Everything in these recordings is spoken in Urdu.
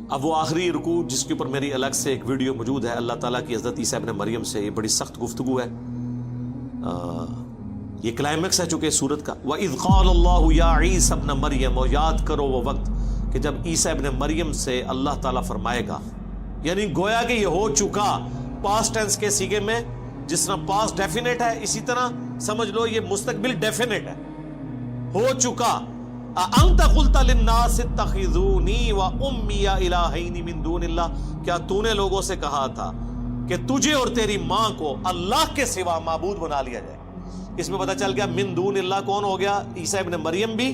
اب وہ آخری رکوع جس کے اوپر میری الگ سے ایک ویڈیو موجود ہے، اللہ تعالیٰ کی حضرت عیسیٰ ابن مریم سے یہ بڑی سخت گفتگو ہے، یہ کلائمیکس ہے چونکہ سورت کا۔ وَإِذْ قَالَ اللَّهُ يَا عِيسَى ابْنَ مَرْيَمَ، اور یاد کرو وہ وقت کہ جب عیسیٰ ابن مریم سے اللہ تعالیٰ فرمائے گا، یعنی گویا کہ یہ ہو چکا پاسٹ ٹینس کے سیغے میں، جس طرح پاسٹ ڈیفینٹ ہے اسی طرح سمجھ لو یہ مستقبل ڈیفینٹ ہے، ہو چکا۔ أَأَنْتَ قُلْتَ لِلنَّاسِ اتَّخِذُونِي وَأُمِّيَ إِلَٰهَيْنِ مِن دُونِ اللَّهِ، کیا تو نے لوگوں سے کہا تھا کہ تجھے اور تیری ماں کو اللہ کے سوا معبود بنا لیا جائے؟ اس میں پتہ چل گیا من دون اللہ کون ہو گیا؟ عیسیٰ ابن مریم بھی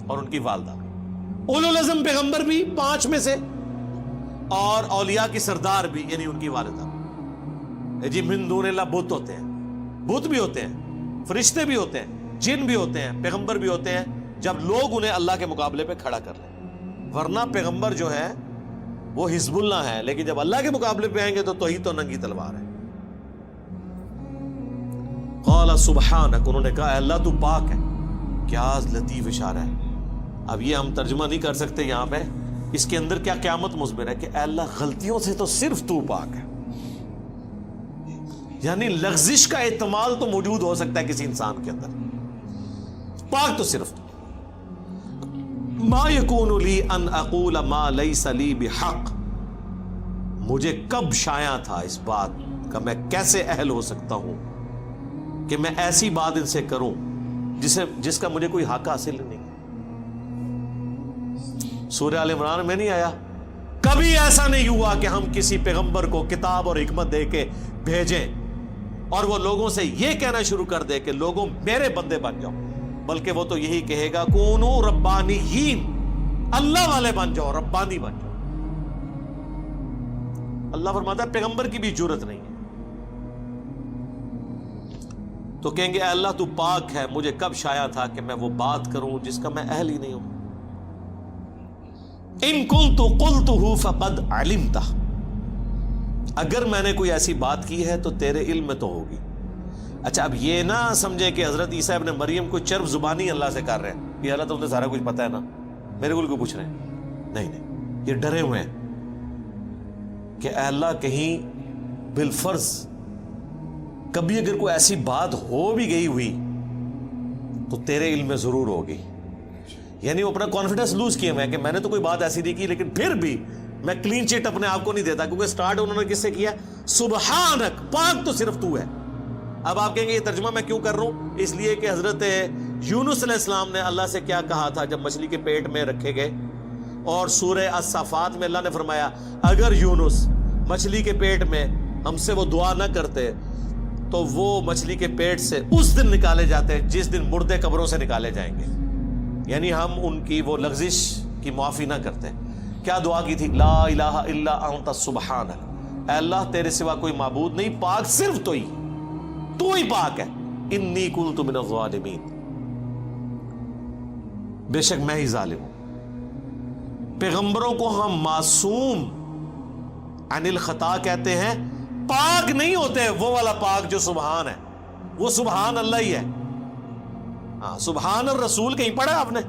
اور ان کی والدہ بھی، اولو العزم پیغمبر بھی 5 میں سے، اور اولیاء کی سردار بھی یعنی ان کی والدہ بھی۔ جی من دون اللہ بت ہوتے ہیں، بت بھی ہوتے ہیں، فرشتے بھی ہوتے ہیں، جن بھی ہوتے ہیں، پیغمبر بھی ہوتے ہیں، جب لوگ انہیں اللہ کے مقابلے پہ کھڑا کر لیں، ورنہ پیغمبر جو ہے وہ حزب اللہ ہے، لیکن جب اللہ کے مقابلے پہ آئیں گے تو توحید تو ننگی تلوار ہے۔ قال سبحانک، انہوں نے کہا اے اللہ تو پاک ہے۔ کیا لطیف اشارہ ہے، اب یہ ہم ترجمہ نہیں کر سکتے یہاں پہ، اس کے اندر کیا قیامت مضمر ہے کہ اے اللہ غلطیوں سے تو صرف تو پاک ہے، یعنی لغزش کا احتمال تو موجود ہو سکتا ہے کسی انسان کے اندر، پاک تو صرف تو۔ ما یکون لی ان اقول ما لیس لی بحق، مجھے کب شایع تھا اس بات کا، میں کیسے اہل ہو سکتا ہوں کہ میں ایسی بات ان سے کروں جس کا مجھے کوئی حق حاصل نہیں۔ سورہ آل عمران میں نہیں آیا کبھی ایسا نہیں ہوا کہ ہم کسی پیغمبر کو کتاب اور حکمت دے کے بھیجیں اور وہ لوگوں سے یہ کہنا شروع کر دے کہ لوگوں میرے بندے بن جاؤ، بلکہ وہ تو یہی کہے گا کونو ربانیین، اللہ والے بن جاؤ، ربانی بن جاؤ۔ اللہ فرماتا ہے پیغمبر کی بھی جرت نہیں ہے، تو کہیں گے اے اللہ تو پاک ہے، مجھے کب شایع تھا کہ میں وہ بات کروں جس کا میں اہل ہی نہیں ہوں۔ ان کنت قلتہ فقد علمتہ، اگر میں نے کوئی ایسی بات کی ہے تو تیرے علم میں تو ہوگی۔ اچھا اب یہ نہ سمجھے کہ حضرت عیسیٰ ابن مریم کوئی چرب زبانی اللہ سے کر رہے ہیں، یہ اللہ تو سارا کچھ پتہ ہے نا، میرے کو پوچھ رہے ہیں، نہیں، یہ ڈرے ہوئے ہیں کہ اے اللہ کہیں بالفرض کبھی اگر کوئی ایسی بات ہو بھی گئی ہوئی تو تیرے علم میں ضرور ہوگی، یعنی وہ اپنا کانفیڈنس لوز کیے ہوئے ہیں کہ میں نے تو کوئی بات ایسی نہیں کی، لیکن پھر بھی میں کلین چٹ اپنے آپ کو نہیں دیتا، کیونکہ سٹارٹ انہوں نے کس سے کیا؟ سبحانک، پاک تو صرف تو ہے۔ اب آپ کہیں گے یہ ترجمہ میں کیوں کر رہا ہوں؟ اس لیے کہ حضرت یونس علیہ السلام نے اللہ سے کیا کہا تھا جب مچھلی کے پیٹ میں رکھے گئے، اور سورہ الصافات میں اللہ نے فرمایا اگر یونس مچھلی کے پیٹ میں ہم سے وہ دعا نہ کرتے تو وہ مچھلی کے پیٹ سے اس دن نکالے جاتے جس دن مردے قبروں سے نکالے جائیں گے، یعنی ہم ان کی وہ لغزش کی معافی نہ کرتے۔ کیا دعا کی تھی؟ لا الہ الا انت سبحانک، اے اللہ تیرے سوا کوئی معبود نہیں، پاک صرف تو ہی پاک ہے، انی کنت من الظالمین، بے شک میں ہی ظالم ہوں۔ پیغمبروں کو ہم معصوم عن الخطا کہتے ہیں، پاک نہیں ہوتے، وہ والا پاک جو سبحان ہے، وہ سبحان اللہ ہی ہے۔ ہاں سبحان الرسول کہیں پڑھا آپ نے؟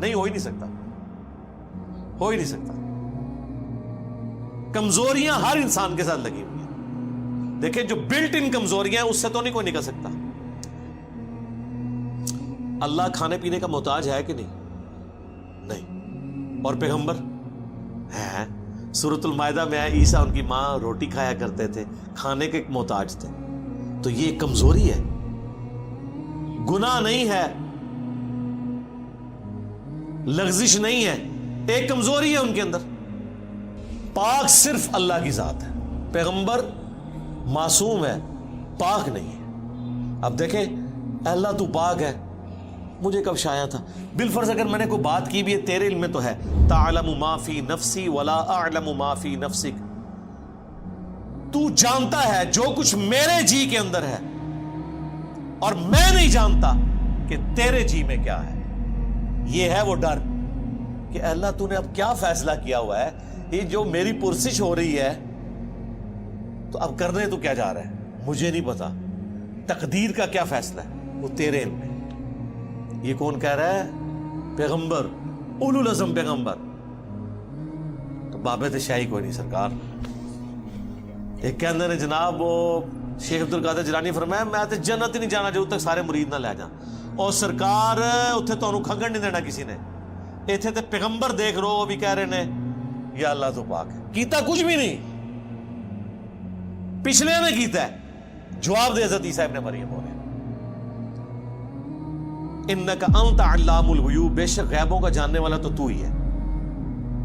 نہیں، ہو ہی نہیں سکتا، ہو ہی نہیں سکتا۔ کمزوریاں ہر انسان کے ساتھ لگی ہوئی ہیں، دیکھیں جو بلٹ ان کمزوریاں ہیں اس سے تو نہیں کوئی نکل سکتا۔ اللہ کھانے پینے کا محتاج ہے کہ نہیں؟ اور پیغمبر ہے؟ سورۃ المائدہ میں ہے عیسیٰ ان کی ماں روٹی کھایا کرتے تھے، کھانے کے محتاج تھے، تو یہ کمزوری ہے، گناہ نہیں ہے، لغزش نہیں ہے، ایک کمزوری ہے ان کے اندر۔ پاک صرف اللہ کی ذات ہے، پیغمبر معصوم ہے، پاک نہیں ہے۔ اب دیکھیں اے اللہ تو پاک ہے، مجھے کب شایع تھا؟ بالفرض اگر میں نے کوئی بات کی بھی ہے تیرے علم میں تو ہے، تعلم ما فی نفسی ولا اعلم ما فی نفسک، تو جانتا ہے جو کچھ میرے جی کے اندر ہے اور میں نہیں جانتا کہ تیرے جی میں کیا ہے۔ یہ ہے وہ ڈر کہ اے اللہ تو نے اب کیا فیصلہ کیا ہوا ہے، یہ جو میری پرسش ہو رہی ہے تو اب کرنے تو کیا جا رہا ہے، مجھے نہیں پتا، تقدیر کا کیا فیصلہ ہے وہ تیرے علم میں۔ یہ کون کہہ رہا ہے؟ پیغمبر، اولو العزم پیغمبر۔ بابے تے شاہی کوئی نہیں سرکار. ایک کہندے نے جناب وہ شیخ عبد القادر جیلانی فرمایا میں تے جنت ہی نہیں جانا جب تک سارے مرید نہ لے جان. اور سرکار اتنے تمہیں کھنگن نہیں دینا کسی نے. اتنے تے پیغمبر دیکھ رہو وہ بھی کہہ رہے نے یا اللہ تو پاک ہے. کیتا کچھ بھی نہیں, پچھلے نے کیتا ہے. جواب دے حضرت عیسیٰ ابن مریم ہو رہے انکا انت علام الغیوب, بے شک غیبوں کا جاننے والا تو ہی ہے.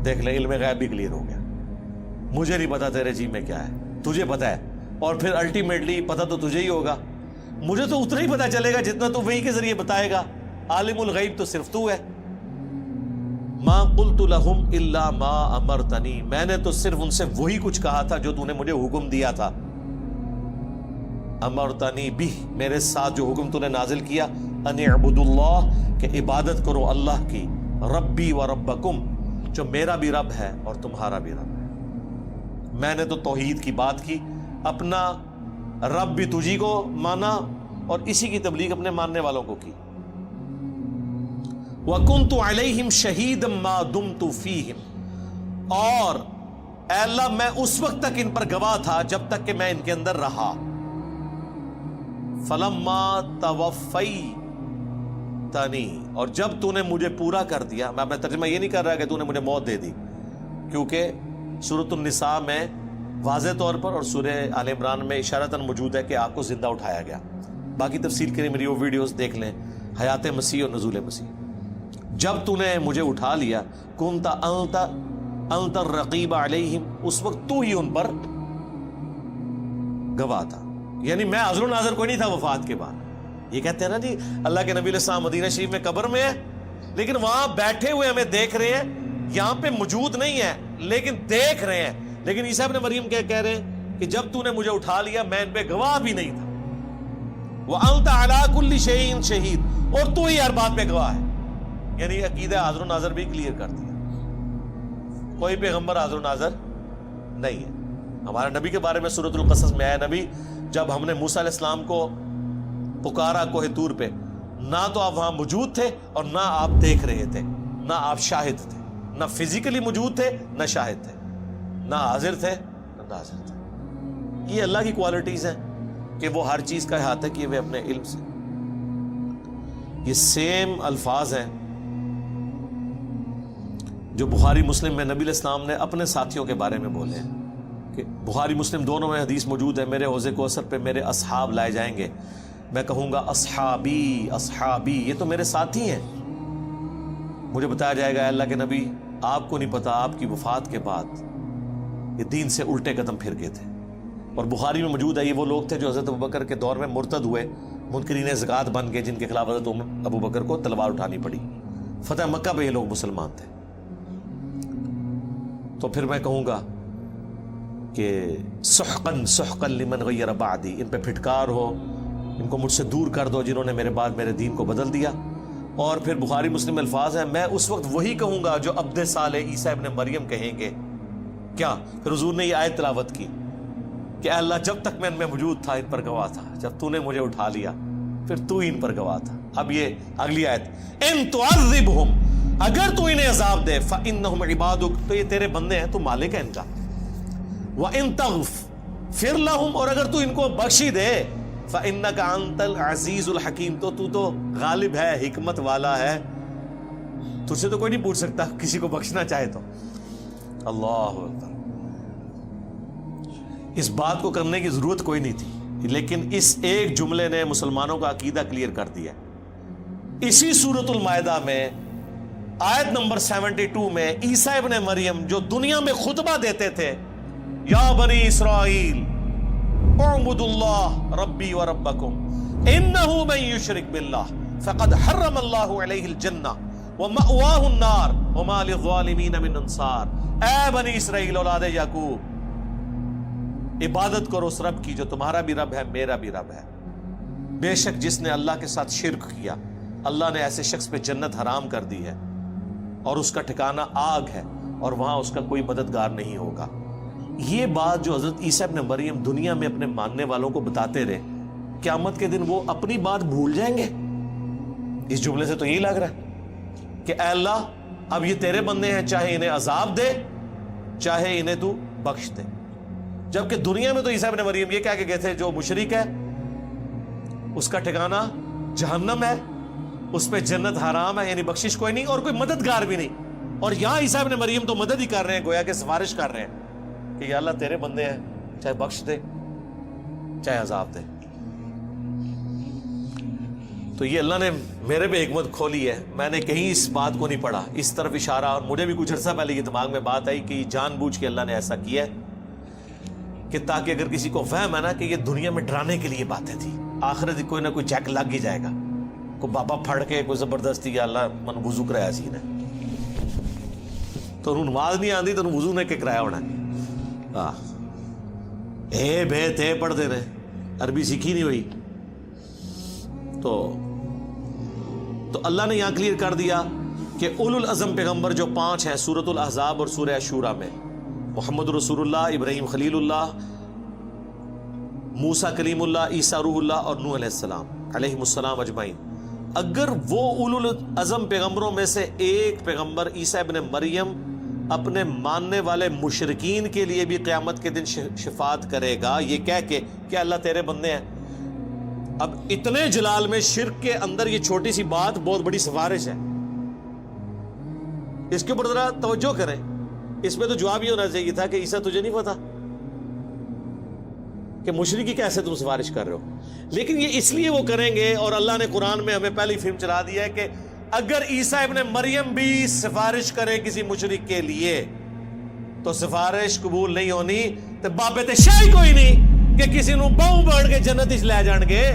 دیکھ لے علم غیب بھی کلیئر ہو گیا. مجھے نہیں پتا تیرے جی میں کیا ہے, تجھے پتا ہے, اور پھر الٹیمیٹلی پتا تو تجھے ہی ہوگا. مجھے تو اتنا ہی پتا چلے گا جتنا تو وہی کے ذریعے بتائے گا. عالم الغیب تو صرف تو ہے. ما قلت لہم الا ما امرتنی, میں نے تو صرف ان سے وہی کچھ کہا تھا جو تو نے مجھے حکم دیا تھا. امرتنی بھی, میرے ساتھ جو حکم تو نے نازل کیا, ان اعبدوا اللہ, کہ عبادت کرو اللہ کی, ربی و ربکم, جو میرا بھی رب ہے اور تمہارا بھی رب ہے. میں نے تو توحید کی بات کی, اپنا رب بھی تجھی کو مانا اور اسی کی تبلیغ اپنے ماننے والوں کو کی. وَكُنْتُ عَلَيْهِمْ شَهِيدًا مَا دُمْتُ فِيهِمْ, اور اے اللہ میں اس وقت تک ان پر گواہ تھا جب تک کہ میں ان کے اندر رہا. فَلَمَّا تَوَفَّيْتَنِي, اور جب تو نے مجھے پورا کر دیا. میں اپنا ترجمہ یہ نہیں کر رہا کہ تو نے مجھے موت دے دی, کیونکہ سورۃ النساء میں واضح طور پر اور سورہ آل عمران میں اشارتاً موجود ہے کہ آپ کو زندہ اٹھایا گیا. باقی تفصیل کے لیے میری وہ ویڈیوز دیکھ لیں, حیات مسیح اور نزول مسیح. جب تو نے مجھے اٹھا لیا, کنت انت الرقیب علیہم, اس وقت تو ہی ان پر گواہ تھا. یعنی میں حاضر و ناظر کوئی نہیں تھا وفات کے بعد. یہ کہتے ہیں نا جی اللہ کے نبی علیہ السلام مدینہ شریف میں قبر میں ہے, لیکن وہاں بیٹھے ہوئے ہمیں دیکھ رہے ہیں, یہاں پہ موجود نہیں ہے لیکن دیکھ رہے ہیں. لیکن عیسیٰ ابن مریم کہہ رہے ہیں کہ جب تو نے مجھے اٹھا لیا میں ان پہ گواہ بھی نہیں تھا. وَأَنْتَ عَلَىٰ كُلِّ شَيْءٍ شَهِيدٌ, اور تو ہی ہر بات پہ گواہ ہے. یعنی عقیدہ حاضر و ناظر بھی کلیئر کر دیا. کوئی پیغمبر حاضر و ناظر نہیں ہے. ہمارے نبی کے بارے میں سورۃ القصص میں آیا, نبی جب ہم نے موسیٰ علیہ السلام کو پکارا کوہ طور پہ, نہ تو آپ وہاں موجود تھے اور نہ آپ دیکھ رہے تھے, نہ آپ شاہد تھے, نہ فزیکلی موجود تھے نہ شاہد تھے, نہ حاضر تھے نہ ناظر تھے. یہ اللہ کی کوالٹیز ہیں کہ وہ ہر چیز کا احاطہ کیے ہوئے اپنے علم سے. یہ سیم الفاظ ہیں جو بخاری مسلم میں نبی علیہ السلام نے اپنے ساتھیوں کے بارے میں بولے ہیں کہ بخاری مسلم دونوں میں حدیث موجود ہے, میرے حوض کوثر پہ میرے اصحاب لائے جائیں گے, میں کہوں گا اصحابی اصحابی, یہ تو میرے ساتھی ہیں. مجھے بتایا جائے گا اللہ کے نبی آپ کو نہیں پتا آپ کی وفات کے بعد یہ دین سے الٹے قدم پھر گئے تھے. اور بخاری میں موجود ہے یہ وہ لوگ تھے جو حضرت ابوبکر کے دور میں مرتد ہوئے, منکرین زکوٰۃ بن گئے, جن کے خلاف حضرت ابوبکر کو تلوار اٹھانی پڑی. فتح مکہ پہ یہ لوگ مسلمان تھے. تو پھر میں کہوں گا کہ سحقاً سحقاً لمن غیر بعدی, ان پہ پھٹکار ہو, ان کو مجھ سے دور کر دو جنہوں نے میرے بعد میرے دین کو بدل دیا. اور پھر بخاری مسلم الفاظ ہیں, میں اس وقت وہی کہوں گا جو عبد صالح عیسیٰ ابن مریم کہیں گے. کیا پھر حضور نے یہ آیت تلاوت کی کہ اے اللہ جب تک میں ان میں موجود تھا ان پر گواہ تھا, جب تو نے مجھے اٹھا لیا پھر تو ہی ان پر گواہ تھا. اب یہ اگلی آیت, ان تعذبہم, اگر تو انہیں عذاب دے, فإنہم عبادک, تو یہ تیرے بندے ہیں, تو مالک ہے ان کا. وإن تغفر لہم, اور اگر تو ان کو بخشی دے, فإنک انت العزیز الحکیم, تو غالب ہے, حکمت والا ہے, تجھ سے تو کوئی نہیں پوچھ سکتا کسی کو بخشنا چاہے تو. اللہ اکبر. اس بات کو کرنے کی ضرورت کوئی نہیں تھی, لیکن اس ایک جملے نے مسلمانوں کا عقیدہ کلیئر کر دیا. اسی سورۃ المائدہ میں آیت نمبر 72 میں عیسیٰ ابن مریم جو دنیا میں خطبہ دیتے تھے, یا بنی اسرائیل اعبدوا اللہ ربی و ربکم انہ من یشرک باللہ فقد حرم اللہ علیہ الجنہ ومأواہ النار وما للظالمین من انصار. اے بنی اسرائیل اولاد یعقوب, عبادت کرو اس رب کی جو تمہارا بھی رب ہے میرا بھی رب ہے. بے شک جس نے اللہ کے ساتھ شرک کیا اللہ نے ایسے شخص پہ جنت حرام کر دی ہے اور اس کا ٹھکانہ آگ ہے اور وہاں اس کا کوئی مددگار نہیں ہوگا. یہ بات جو حضرت عیسیٰ ابن مریم دنیا میں اپنے ماننے والوں کو بتاتے رہے, قیامت کے دن وہ اپنی بات بھول جائیں گے؟ اس جملے سے تو یہی لگ رہا ہے کہ اے اللہ اب یہ تیرے بندے ہیں, چاہے انہیں عذاب دے چاہے انہیں تو بخش دے. جبکہ دنیا میں تو عیسیٰ ابن مریم یہ کہہ کے گئے تھے جو مشرک ہے اس کا ٹھکانہ جہنم ہے, اس پہ جنت حرام ہے, یعنی بخشش کوئی نہیں اور کوئی مددگار بھی نہیں. اور یہاں عیسیٰ ابن مریم تو مدد ہی کر رہے ہیں, گویا کہ سفارش کر رہے ہیں کہ یا اللہ تیرے بندے ہیں, چاہے بخش دے چاہے عذاب دے. تو یہ اللہ نے میرے پہ حکمت کھولی ہے, میں نے کہیں اس بات کو نہیں پڑھا, اس طرف اشارہ, اور مجھے بھی کچھ عرصہ پہلے یہ دماغ میں بات آئی کہ جان بوجھ کے اللہ نے ایسا کیا ہے کہ تاکہ اگر کسی کو وہم ہے نا کہ یہ دنیا میں ڈرانے کے لیے باتیں تھی, آخرت کوئی نہ کوئی جیک لگ ہی جائے گا, کوئی بابا پھڑ کے کوئی زبردستی یا اللہ من وضو کرایا سی نے تو انہوں نماز نہیں آتی تو وضو نے کہ کرایا ہونا اے بے تے پڑھتے رہے, عربی سیکھی نہیں ہوئی. تو اللہ نے یہاں کلیئر کر دیا کہ اولو العزم پیغمبر جو 5 ہیں سورۃ الاحزاب اور سورہ شورى میں, محمد رسول اللہ, ابراہیم خلیل اللہ, موسیٰ کلیم اللہ, عیسیٰ روح اللہ اور نوح علیہ السلام علیہ السلام اجمعین, اگر وہ اولو العزم پیغمبروں میں سے ایک پیغمبر عیسیٰ ابن مریم اپنے ماننے والے مشرکین کے لیے بھی قیامت کے دن شفاعت کرے گا یہ کہہ کے کہ اللہ تیرے بندے ہیں. اب اتنے جلال میں شرک کے اندر یہ چھوٹی سی بات بہت بڑی سفارش ہے, اس کے اوپر ذرا توجہ کریں. اس میں تو جواب یہ ہونا چاہیے تھا کہ عیسیٰ تجھے نہیں پتا کہ مشرکی کیسے تم سفارش کر رہے ہو, لیکن یہ اس لیے وہ کریں گے, اور اللہ نے قرآن میں ہمیں پہلی فلم چلا دیا ہے کہ اگر عیسیٰ ابن مریم بھی سفارش کرے کسی مشرک کے لیے تو سفارش قبول نہیں ہونی, تو بابے شاہی کوئی نہیں کہ کسی نو باؤں بڑھ کے جنت اس لے جان گے.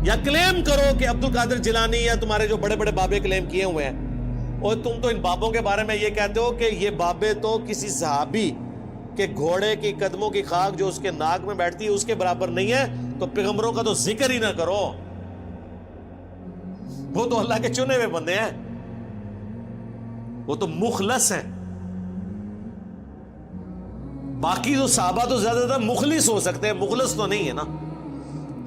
یا کلیم کرو کہ عبد القادر جیلانی یا تمہارے جو بڑے بڑے بابے کلیم کیے ہوئے ہیں, اور تم تو ان بابوں کے بارے میں یہ کہتے ہو کہ یہ بابے تو کسی صحابی کہ گھوڑے کی قدموں کی خاک جو اس کے ناک میں بیٹھتی ہے اس کے برابر نہیں ہے, تو پیغمبروں کا تو ذکر ہی نہ کرو, وہ تو اللہ کے چنے ہوئے بندے ہیں, وہ تو مخلص ہیں. باقی تو صحابہ تو زیادہ زیادہ مخلص ہو سکتے ہیں, مخلص تو نہیں ہے نا,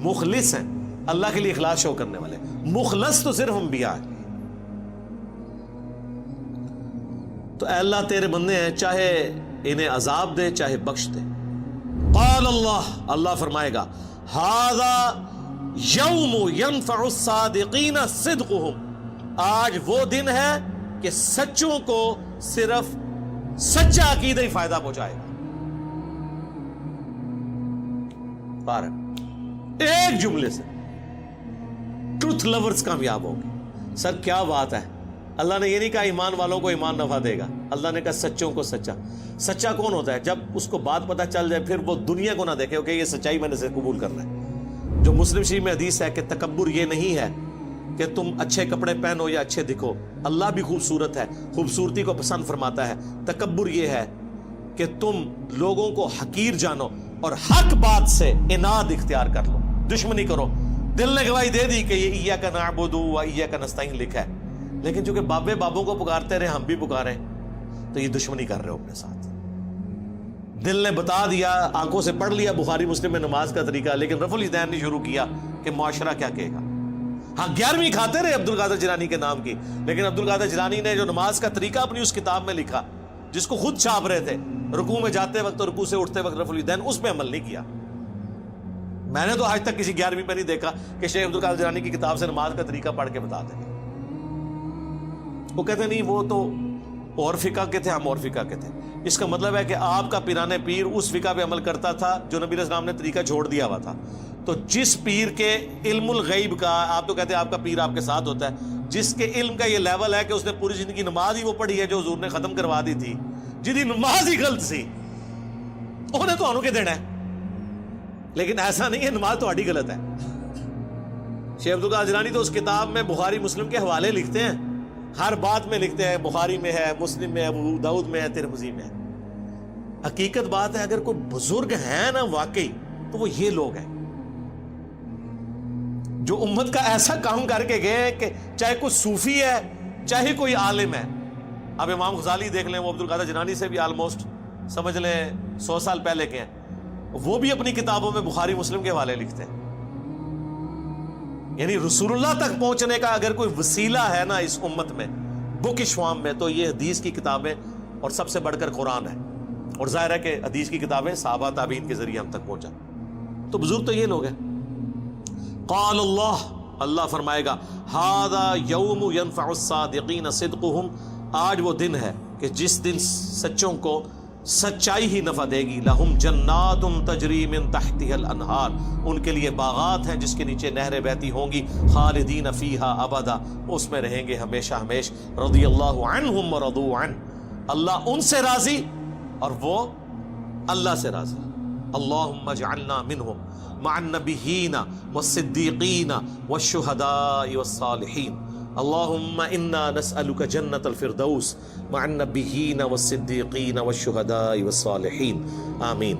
مخلص ہیں اللہ کے لیے اخلاص شو کرنے والے, مخلص تو صرف انبیاء ہیں. تو اے اللہ تیرے بندے ہیں, چاہے انہیں عذاب دے چاہے بخش دے. قال اللہ, اللہ فرمائے گا ھذا یوم ینفع الصادقین صدقہم, آج وہ دن ہے کہ سچوں کو صرف سچا عقیدہ ہی فائدہ پہنچائے گا. ایک جملے سے ٹروتھ لورز کامیاب ہوں گے. سر کیا بات ہے, اللہ نے یہ نہیں کہا ایمان والوں کو ایمان نفع دے گا, اللہ نے کہا سچوں کو سچا. سچا کون ہوتا ہے؟ جب اس کو بات پتہ چل جائے پھر وہ دنیا کو نہ دیکھے کہ یہ سچائی میں نے سے قبول کرنا ہے. جو مسلم شریف میں حدیث ہے کہ تکبر یہ نہیں ہے کہ تم اچھے کپڑے پہنو یا اچھے دکھو, اللہ بھی خوبصورت ہے, خوبصورتی کو پسند فرماتا ہے. تکبر یہ ہے کہ تم لوگوں کو حقیر جانو اور حق بات سے اناد اختیار کر لو, دشمنی کرو. دل نے گواہی دے دی کہ یہ ایاک نعبد و ایاک نستعین لکھا ہے, لیکن چونکہ بابے بابوں کو پکارتے رہے ہم بھی پکاریں تو یہ دشمنی کر رہے ہو اپنے ساتھ. دل نے بتا دیا, آنکھوں سے پڑھ لیا بخاری مسلم میں نماز کا طریقہ, لیکن رفع الیدین نے شروع کیا کہ معاشرہ کیا کہے گا. ہاں 11ویں کھاتے رہے عبد القادر جیلانی کے نام کی, لیکن عبد القادر جیلانی نے جو نماز کا طریقہ اپنی اس کتاب میں لکھا جس کو خود چھاپ رہے تھے, رکوع میں جاتے وقت اور رکوع سے اٹھتے وقت رفع الیدین, اس پہ عمل نہیں کیا. میں نے تو آج تک کسی 11ویں میں نہیں دیکھا کہ شیخ عبد القادر جیلانی کی کتاب سے نماز کا طریقہ پڑھ کے بتا دیں. وہ کہتے نہیں وہ تو اور فقہ کے تھے, ہم اور فقہ کے تھے. اس کا مطلب ہے کہ آپ کا پیران پیر اس فقہ پہ عمل کرتا تھا جو نبی علیہ السلام نے طریقہ چھوڑ دیا ہوا تھا. تو جس پیر کے علم الغیب کا, آپ تو کہتے ہیں آپ کا پیر آپ کے ساتھ ہوتا ہے, جس کے علم کا یہ لیول ہے کہ اس نے پوری زندگی نماز ہی وہ پڑھی ہے جو حضور نے ختم کروا دی تھی, جدی نماز ہی غلط سی, انہیں تو انہوں کے دینا ہے. لیکن ایسا نہیں ہے نماز تو غلط ہے. شیخ عبد القادر جیلانی تو اس کتاب میں بخاری مسلم کے حوالے لکھتے ہیں, ہر بات میں لکھتے ہیں, بخاری میں ہے, مسلم میں ہے, ابو داؤد میں ہے, ترمذی میں ہے. حقیقت بات ہے اگر کوئی بزرگ ہیں نا واقعی تو وہ یہ لوگ ہیں جو امت کا ایسا کام کر کے گئے کہ چاہے کوئی صوفی ہے چاہے کوئی عالم ہے. اب امام غزالی دیکھ لیں, وہ عبد القادر جیلانی سے بھی آلموسٹ سمجھ لیں 100 سال پہلے کے ہیں, وہ بھی اپنی کتابوں میں بخاری مسلم کے حوالے لکھتے ہیں. یعنی رسول اللہ تک پہنچنے کا اگر کوئی وسیلہ ہے نا اس امت میں بک شوام میں, تو یہ حدیث کی کتابیں اور سب سے بڑھ کر قرآن ہے. اور ظاہر ہے کہ حدیث کی کتابیں صحابہ تابعین کے ذریعے ہم تک پہنچا. تو بزرگ تو یہ لوگ ہیں. قال اللہ، اللہ فرمائے گا ھذا یوم ینفع الصادقین صدقہم، آج وہ دن ہے کہ جس دن سچوں کو سچائی ہی نفع دے گی. لہم جنات تجری من تحتها الانہار، ان کے لیے باغات ہیں جس کے نیچے نہریں بہتی ہوں گی. خالدین فیہا ابدا، اس میں رہیں گے ہمیشہ ہمیش. رضی اللہ عنہم ورضوا عنہ، اللہ ان سے راضی اور وہ اللہ سے راضی. اللہم اجعلنا منہم مع النبیین والصدیقین والشہداء والصالحین. اللہم انا نسألک جنت الفردوس مع النبیین والصدیقین والشہداء والصالحین. آمین.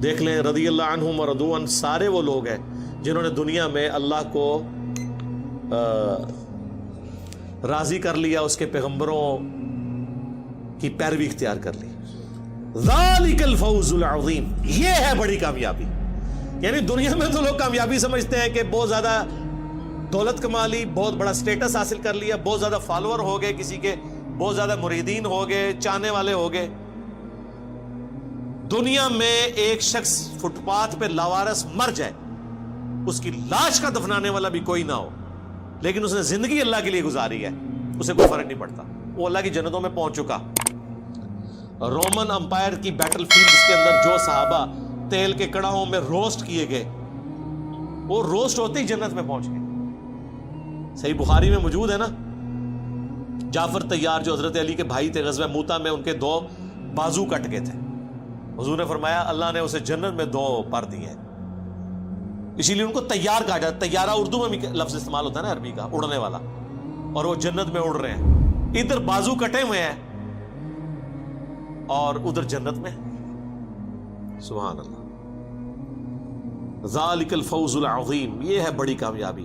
دیکھ لیں رضی اللہ عنہم ورضوا عنہ سارے وہ لوگ ہیں جنہوں نے دنیا میں اللہ کو راضی کر لیا، اس کے پیغمبروں کی پیروی اختیار کر لی. ذالک الفوز العظیم، یہ ہے بڑی کامیابی. یعنی دنیا میں تو لوگ کامیابی سمجھتے ہیں کہ بہت زیادہ دولت کما لی، بہت بڑا سٹیٹس حاصل کر لیا، بہت زیادہ فالوور ہو گئے کسی کے، بہت زیادہ مریدین ہو گئے، چاہنے والے ہو گئے. دنیا میں ایک شخص فٹ پاتھ پہ لاوارث مر جائے، اس کی لاش کا دفنانے والا بھی کوئی نہ ہو، لیکن اس نے زندگی اللہ کے لیے گزاری ہے، اسے کوئی فرق نہیں پڑتا، وہ اللہ کی جنتوں میں پہنچ چکا. رومن امپائر کی بیٹل فیلڈز کے اندر جو صحابہ تیل کے کڑاہوں میں روسٹ کیے گئے، وہ روسٹ ہوتے ہی جنت میں پہنچ گئے. صحیح بخاری میں موجود ہے نا، جعفر طیار جو حضرت علی کے بھائی تھے، غزوہ موتا میں ان کے 2 بازو کٹ گئے تھے. حضور نے فرمایا اللہ نے اسے جنت میں 2 پر دیے ہیں، اسی لیے ان کو طیار کہا جاتا ہے. طیارہ اردو میں بھی لفظ استعمال ہوتا ہے نا، عربی کا، اڑنے والا، اور وہ جنت میں اڑ رہے ہیں. ادھر بازو کٹے ہوئے ہیں اور ادھر جنت میں. سبحان اللہ. ذالک الفوز العظیم، یہ ہے بڑی کامیابی.